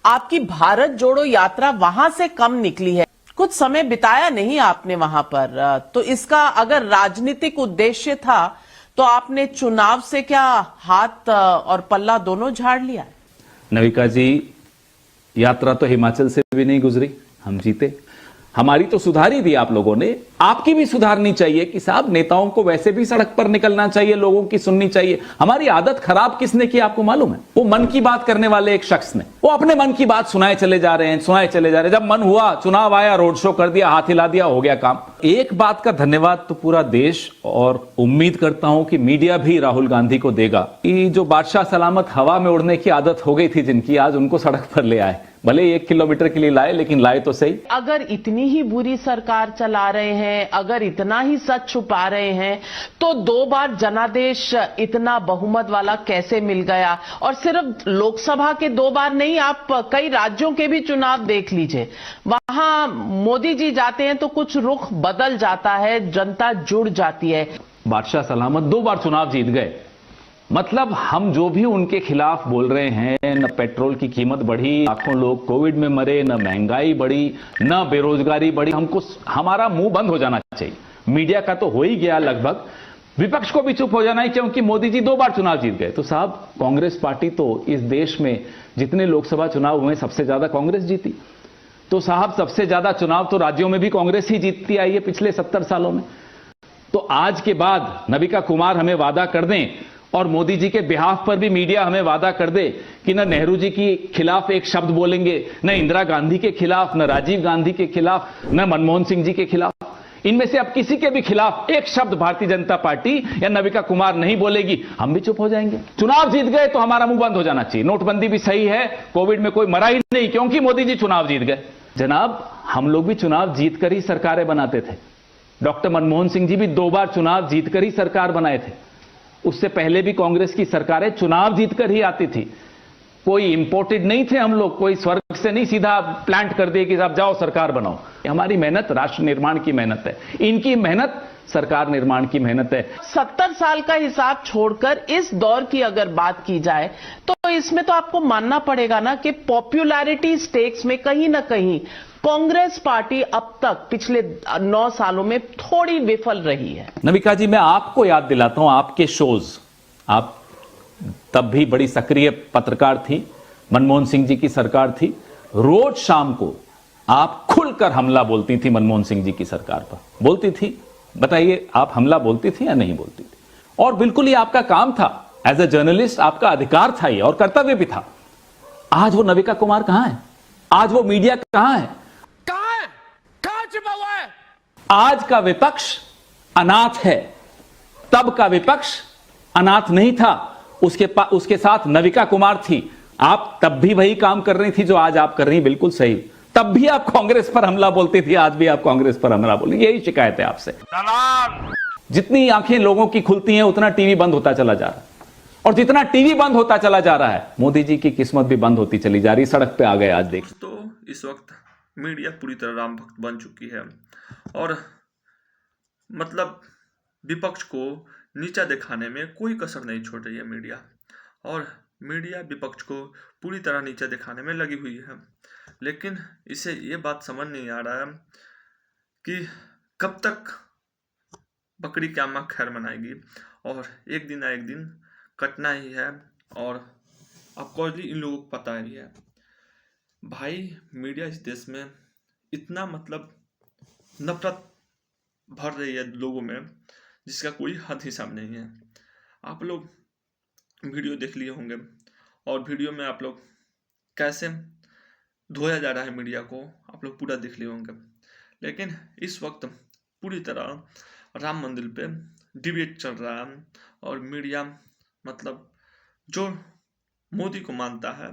आपकी भारत जोड़ो यात्रा वहां से कम निकली है, कुछ समय बिताया नहीं आपने वहां पर, तो इसका अगर राजनीतिक उद्देश्य था तो आपने चुनाव से क्या हाथ और पल्ला दोनों झाड़ लिया? नविका जी, यात्रा तो हिमाचल से भी नहीं गुजरी, हम जीते। हमारी तो सुधारी दी आप लोगों ने, आपकी भी सुधारनी चाहिए कि साहब नेताओं को वैसे भी सड़क पर निकलना चाहिए, लोगों की सुननी चाहिए। हमारी आदत खराब किसने की आपको मालूम है? वो मन की बात करने वाले एक शख्स ने, वो अपने मन की बात सुनाए चले जा रहे हैं, सुनाए चले जा रहे हैं। जब मन हुआ, चुनाव आया, रोड शो कर दिया, हाथ हिला दिया, हो गया काम। एक बात का धन्यवाद तो पूरा देश, और उम्मीद करता हूं कि मीडिया भी राहुल गांधी को देगा कि जो बादशाह सलामत हवा में उड़ने की आदत हो गई थी जिनकी, आज उनको सड़क पर ले आए। भले 1 किलोमीटर के लिए लाए, लेकिन लाए तो सही। अगर इतनी ही बुरी सरकार चला रहे हैं, अगर इतना ही सच छुपा रहे हैं, तो 2 बार जनादेश इतना बहुमत वाला कैसे मिल गया? और सिर्फ लोकसभा के 2 बार नहीं, आप कई राज्यों के भी चुनाव देख लीजिए, वहां मोदी जी जाते हैं तो कुछ रुख बदल जाता है, जनता जुड़ जाती है। बादशाह सलामत 2 बार चुनाव जीत गए, मतलब हम जो भी उनके खिलाफ बोल रहे हैं, न पेट्रोल की कीमत बढ़ी, लाखों लोग कोविड में मरे, न महंगाई बढ़ी, न बेरोजगारी बढ़ी, हमको हमारा मुंह बंद हो जाना चाहिए। मीडिया का तो हो ही गया लगभग, विपक्ष को भी चुप हो जाना है, क्योंकि मोदी जी 2 बार चुनाव जीत गए। तो साहब, कांग्रेस पार्टी तो इस देश में जितने लोकसभा चुनाव हुए सबसे ज्यादा कांग्रेस जीती। तो साहब, सबसे ज्यादा चुनाव तो राज्यों में भी कांग्रेस ही जीतती आई है पिछले 70 सालों में। तो आज के बाद नविका कुमार हमें वादा कर दें, और मोदी जी के बिहाफ पर भी मीडिया हमें वादा कर दे कि न नेहरू जी के खिलाफ एक शब्द बोलेंगे, न इंदिरा गांधी के खिलाफ, न राजीव गांधी के खिलाफ, न मनमोहन सिंह जी के खिलाफ। इनमें से अब किसी के भी खिलाफ एक शब्द भारतीय जनता पार्टी या नविका कुमार नहीं बोलेगी, हम भी चुप हो जाएंगे। चुनाव जीत गए तो हमारा मुंह बंद हो जाना चाहिए। नोटबंदी भी सही है, कोविड में कोई मरा ही नहीं, क्योंकि मोदी जी चुनाव जीत गए। जनाब, हम लोग भी चुनाव जीतकर ही सरकारें बनाते थे। डॉक्टर मनमोहन सिंह जी भी 2 बार चुनाव जीतकर ही सरकार बनाए थे। उससे पहले भी कांग्रेस की सरकारें चुनाव जीतकर ही आती थी। कोई इंपोर्टेड नहीं थे हम लोग, कोई स्वर्ग से नहीं सीधा प्लांट कर दिए कि आप जाओ सरकार बनाओ। हमारी मेहनत राष्ट्र निर्माण की मेहनत है, इनकी मेहनत सरकार निर्माण की मेहनत है। 70 साल का हिसाब छोड़कर इस दौर की अगर बात की जाए तो इसमें तो आपको मानना पड़ेगा ना कि पॉपुलैरिटी स्टेक्स में कहीं ना कहीं कांग्रेस पार्टी अब तक पिछले 9 सालों में थोड़ी विफल रही है। नविका जी, मैं आपको याद दिलाता हूं आपके शोज, आप तब भी बड़ी सक्रिय पत्रकार थी, मनमोहन सिंह जी की सरकार थी, रोज शाम को आप खुलकर हमला बोलती थी मनमोहन सिंह जी की सरकार पर। बोलती थी, बताइए, आप हमला बोलती थी या नहीं बोलती थी? और बिल्कुल ये आपका काम था, एज ए जर्नलिस्ट आपका अधिकार था ये, और कर्तव्य भी था। आज वो नविका कुमार कहां है? आज वो मीडिया कहां है? आज का विपक्ष अनाथ है, तब का विपक्ष अनाथ नहीं था। उसके साथ नविका कुमार थी। आप तब भी वही काम कर रही थी जो आज आप कर रही, बिल्कुल सही। तब भी आप कांग्रेस पर हमला बोलती थी, आज भी आप कांग्रेस पर हमला बोल रही। यही शिकायत है आपसे। जितनी आंखें लोगों की खुलती हैं उतना टीवी बंद होता चला जा रहा है, और जितना टीवी बंद होता चला जा रहा है, मोदी जी की किस्मत भी बंद होती चली जा रही। सड़क पे आ गए आज, देख। तो इस वक्त मीडिया पूरी तरह राम भक्त बन चुकी है, और मतलब विपक्ष को नीचा दिखाने में कोई कसर नहीं छोड़ रही है मीडिया, और मीडिया विपक्ष को पूरी तरह नीचा दिखाने में लगी हुई है। लेकिन इसे ये बात समझ नहीं आ रहा है कि कब तक बकरी क्या माँ खैर मनाएगी, और एक दिन ना एक दिन कटना ही है। और ऑफकोर्सली इन लोगों को पता ही है भाई, मीडिया इस देश में इतना मतलब नफरत भर रही है लोगों में, जिसका कोई हद हिसाब नहीं है। आप लोग वीडियो देख लिए होंगे, और वीडियो में आप लोग कैसे धोया जा रहा है मीडिया को, आप लोग पूरा देख लिए होंगे। लेकिन इस वक्त पूरी तरह राम मंदिर पे डिबेट चल रहा है, और मीडिया मतलब जो मोदी को मानता है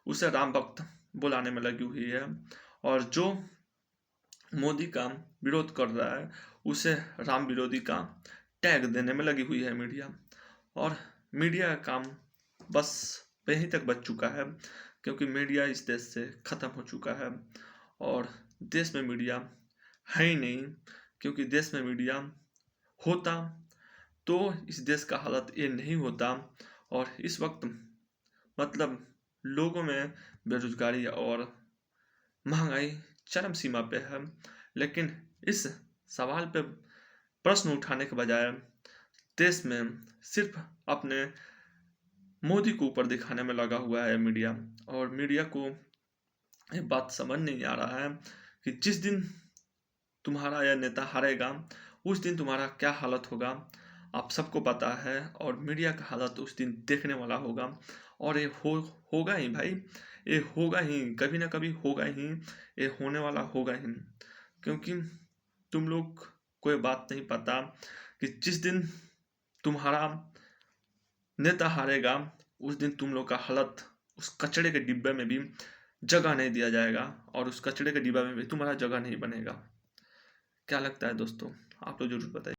उसे राम भक्त बुलाने में लगी हुई है, और जो मोदी का विरोध कर रहा है उसे राम विरोधी का टैग देने में लगी हुई है मीडिया। और मीडिया का काम बस यहीं तक बच चुका है, क्योंकि मीडिया इस देश से ख़त्म हो चुका है, और देश में मीडिया है ही नहीं। क्योंकि देश में मीडिया होता तो इस देश का हालत ये नहीं होता। और इस वक्त मतलब लोगों में बेरोजगारी और महंगाई चरम सीमा पे है। लेकिन इस सवाल पे प्रश्न उठाने के बजाय देश में सिर्फ अपने मोदी को ऊपर दिखाने में लगा हुआ है मीडिया। और मीडिया को ये बात समझ नहीं आ रहा है कि जिस दिन तुम्हारा यह नेता हारेगा उस दिन तुम्हारा क्या हालत होगा आप सबको पता है। और मीडिया का हालत उस दिन देखने वाला होगा। और ये होगा ही भाई, ये होगा ही, कभी ना कभी होगा ही, ये होने वाला होगा ही। क्योंकि तुम लोग को ये बात नहीं पता कि जिस दिन तुम्हारा नेता हारेगा उस दिन तुम लोग का हालत उस कचड़े के डिब्बे में भी जगह नहीं दिया जाएगा और उस कचड़े के डिब्बे में भी तुम्हारा जगह नहीं बनेगा। क्या लगता है दोस्तों, आप लोग जरूर बताइए।